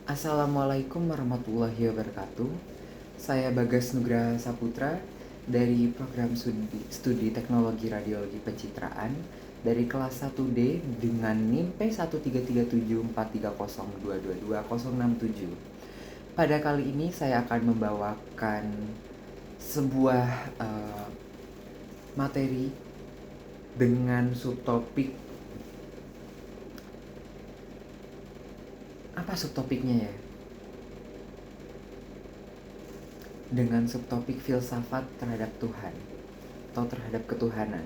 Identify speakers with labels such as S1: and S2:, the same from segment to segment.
S1: Assalamualaikum warahmatullahi wabarakatuh. Saya Bagas Nugraha Saputra dari program studi Teknologi Radiologi Pencitraan dari kelas 1D dengan NIM P1337430222067. Pada kali ini saya akan membawakan sebuah materi dengan subtopik. Apa subtopiknya ya? Dengan subtopik filsafat terhadap Tuhan atau terhadap ketuhanan.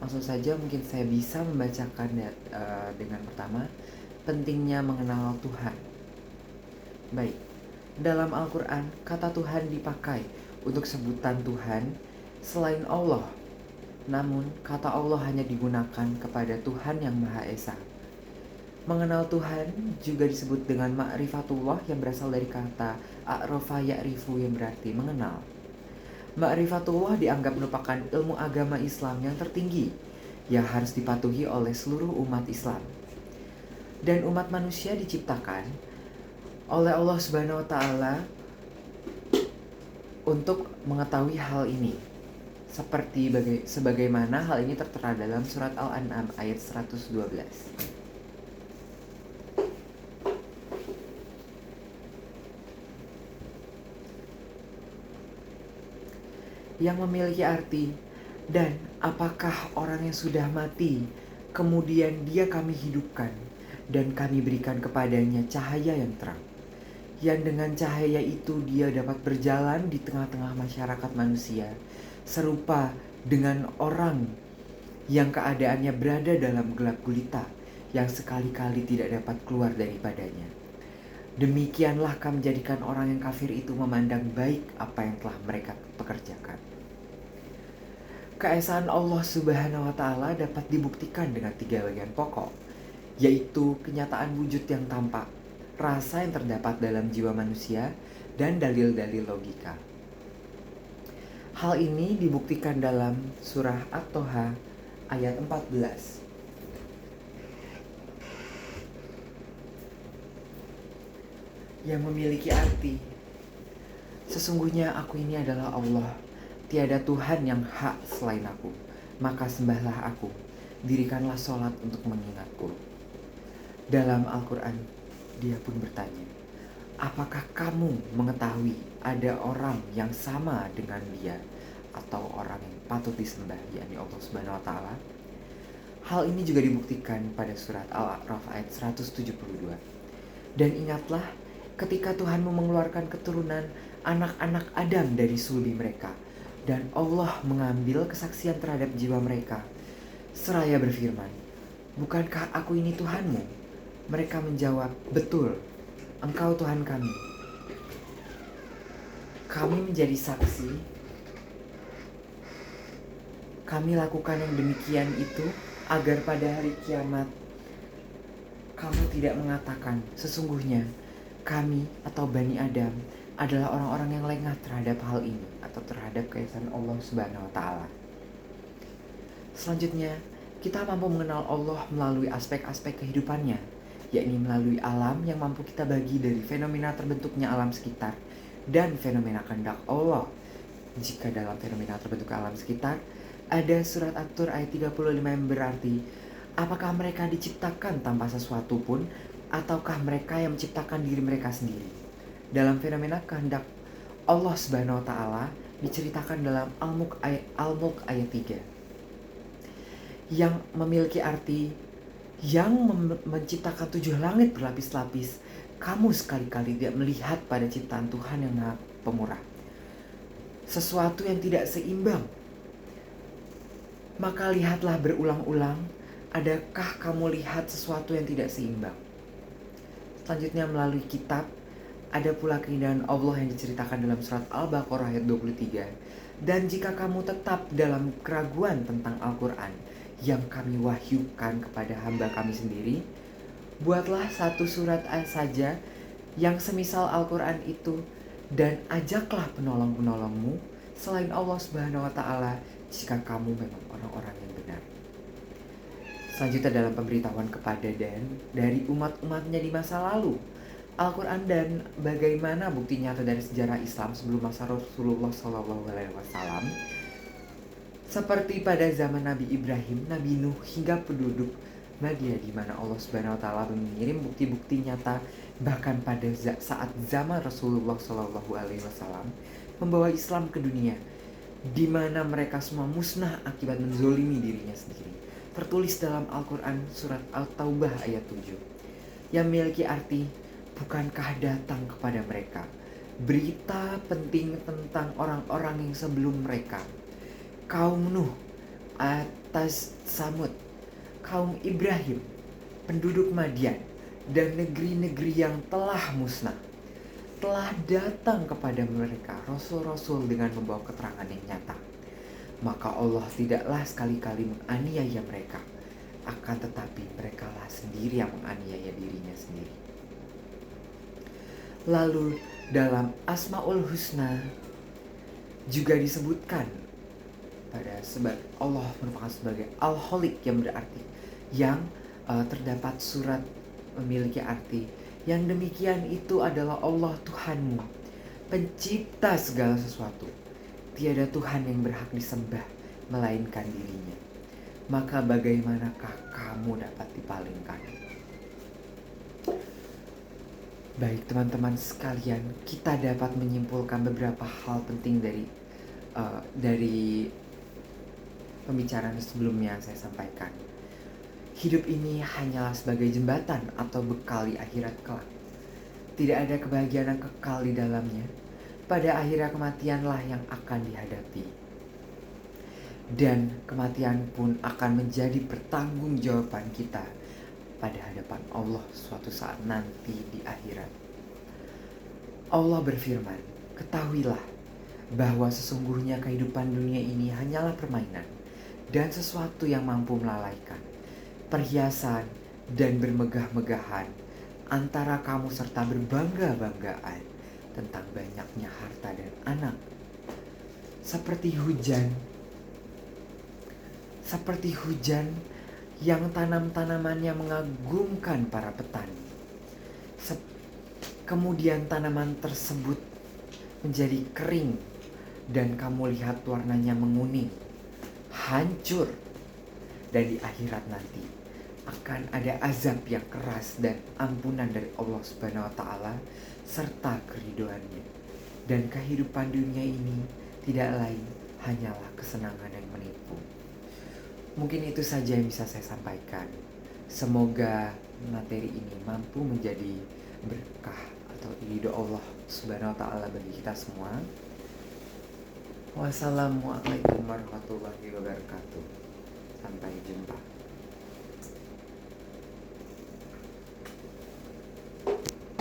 S1: Langsung saja mungkin saya bisa membacakan dengan pertama, pentingnya mengenal Tuhan. Baik, dalam Al-Quran kata Tuhan dipakai untuk sebutan Tuhan selain Allah. Namun kata Allah hanya digunakan kepada Tuhan yang Maha Esa. Mengenal Tuhan juga disebut dengan ma'rifatullah yang berasal dari kata a'rafa ya'rifu yang berarti mengenal. Ma'rifatullah dianggap merupakan ilmu agama Islam yang tertinggi yang harus dipatuhi oleh seluruh umat Islam. Dan umat manusia diciptakan oleh Allah Subhanahu wa taala untuk mengetahui hal ini. Sebagaimana hal ini tertera dalam surat Al-An'am ayat 112. Yang memiliki arti, dan apakah orang yang sudah mati kemudian dia kami hidupkan dan kami berikan kepadanya cahaya yang terang, yang dengan cahaya itu dia dapat berjalan di tengah-tengah masyarakat manusia serupa dengan orang yang keadaannya berada dalam gelap gulita yang sekali-kali tidak dapat keluar daripadanya. Demikianlah kami menjadikan orang yang kafir itu memandang baik apa yang telah mereka pekerjakan. Keesaan Allah Subhanahu wa taala dapat dibuktikan dengan 3 bagian pokok, yaitu kenyataan wujud yang tampak, rasa yang terdapat dalam jiwa manusia, dan dalil-dalil logika. Hal ini dibuktikan dalam surah At-Toha ayat 14. Yang memiliki arti, sesungguhnya aku ini adalah Allah, tiada Tuhan yang hak selain aku, maka sembahlah aku, dirikanlah sholat untuk mengingatku. Dalam Al-Quran, dia pun bertanya, apakah kamu mengetahui ada orang yang sama dengan dia atau orang yang patut disembah, yakni Allah Subhanahu wa taala? Hal ini juga dibuktikan pada surat Al-A'raf ayat 172. Dan ingatlah ketika Tuhanmu mengeluarkan keturunan anak-anak Adam dari sulbi mereka, dan Allah mengambil kesaksian terhadap jiwa mereka, seraya berfirman, bukankah aku ini Tuhanmu? Mereka menjawab, betul, engkau Tuhan kami. Kami menjadi saksi, kami lakukan yang demikian itu agar pada hari kiamat kamu tidak mengatakan, sesungguhnya kami atau Bani Adam adalah orang-orang yang lengah terhadap hal ini atau terhadap keesaan Allah Subhanahu wa taala. Selanjutnya, kita mampu mengenal Allah melalui aspek-aspek kehidupannya, yakni melalui alam yang mampu kita bagi dari fenomena terbentuknya alam sekitar dan fenomena kehendak Allah. Jika dalam fenomena terbentuk alam sekitar, ada surat At-Tur ayat 35 yang berarti, apakah mereka diciptakan tanpa sesuatu pun, ataukah mereka yang menciptakan diri mereka sendiri? Dalam fenomena kehendak Allah Subhanahu wa taala diceritakan dalam Al-Mulk ayat 3, yang memiliki arti yang menciptakan 7 langit berlapis-lapis. Kamu sekali-kali tidak melihat pada ciptaan Tuhan yang Maha Pemurah sesuatu yang tidak seimbang. Maka lihatlah berulang-ulang, adakah kamu lihat sesuatu yang tidak seimbang? Selanjutnya melalui kitab, ada pula keindahan Allah yang diceritakan dalam surat Al-Baqarah ayat 23. Dan jika kamu tetap dalam keraguan tentang Al-Quran yang kami wahyukan kepada hamba kami sendiri, buatlah satu surat saja yang semisal Al-Quran itu, dan ajaklah penolong-penolongmu selain Allah Subhanahu wa taala jika kamu memang orang-orang yang benar. Selanjutnya dalam pemberitahuan kepada Dan dari umat-umatnya di masa lalu, Al-Quran dan bagaimana bukti nyata dari sejarah Islam sebelum masa Rasulullah SAW. Seperti pada zaman Nabi Ibrahim, Nabi Nuh hingga penduduk Madia, di mana Allah Subhanahu wa taala mengirim bukti-bukti nyata bahkan pada saat zaman Rasulullah SAW membawa Islam ke dunia, di mana mereka semua musnah akibat menzolimi dirinya sendiri. Tertulis dalam Al-Quran surat At-Taubah ayat 7 yang memiliki arti, bukankah datang kepada mereka berita penting tentang orang-orang yang sebelum mereka, kaum Nuh atas Samud, kaum Ibrahim, penduduk Madian, dan negeri-negeri yang telah musnah. Telah datang kepada mereka rasul-rasul dengan membawa keterangan yang nyata. Maka Allah tidaklah sekali-kali menganiaya mereka, akan tetapi merekalah sendiri yang menganiaya dirinya sendiri. Lalu dalam Asmaul Husna juga disebutkan pada sebab Allah merupakan sebagai Al-Khaliq, yang berarti yang terdapat surat memiliki arti yang demikian itu adalah Allah Tuhanmu, pencipta segala sesuatu. Tiada Tuhan yang berhak disembah melainkan dirinya. Maka bagaimanakah kamu dapat dipalingkan? Baik teman-teman sekalian, kita dapat menyimpulkan beberapa hal penting dari pembicaraan sebelumnya yang saya sampaikan. Hidup ini hanyalah sebagai jembatan atau bekal di akhirat kelak. Tidak ada kebahagiaan yang kekal di dalamnya. Pada akhirnya kematianlah yang akan dihadapi. Dan kematian pun akan menjadi pertanggungjawaban kita pada hadapan Allah suatu saat nanti di akhirat. Allah berfirman, ketahuilah bahwa sesungguhnya kehidupan dunia ini hanyalah permainan dan sesuatu yang mampu melalaikan, perhiasan dan bermegah-megahan antara kamu serta berbangga-banggaan tentang banyaknya harta dan anak. Seperti hujan yang tanam-tanamannya mengagumkan para petani. Kemudian tanaman tersebut menjadi kering dan kamu lihat warnanya menguning, hancur. Dan di akhirat nanti akan ada azab yang keras dan ampunan dari Allah Subhanahu wa taala serta keriduannya. Dan kehidupan dunia ini tidak lain hanyalah kesenangan yang menipu. Mungkin itu saja yang bisa saya sampaikan. Semoga materi ini mampu menjadi berkah atau ridho Allah Subhanahu wa taala bagi kita semua. Wassalamualaikum warahmatullahi wabarakatuh. Sampai jumpa.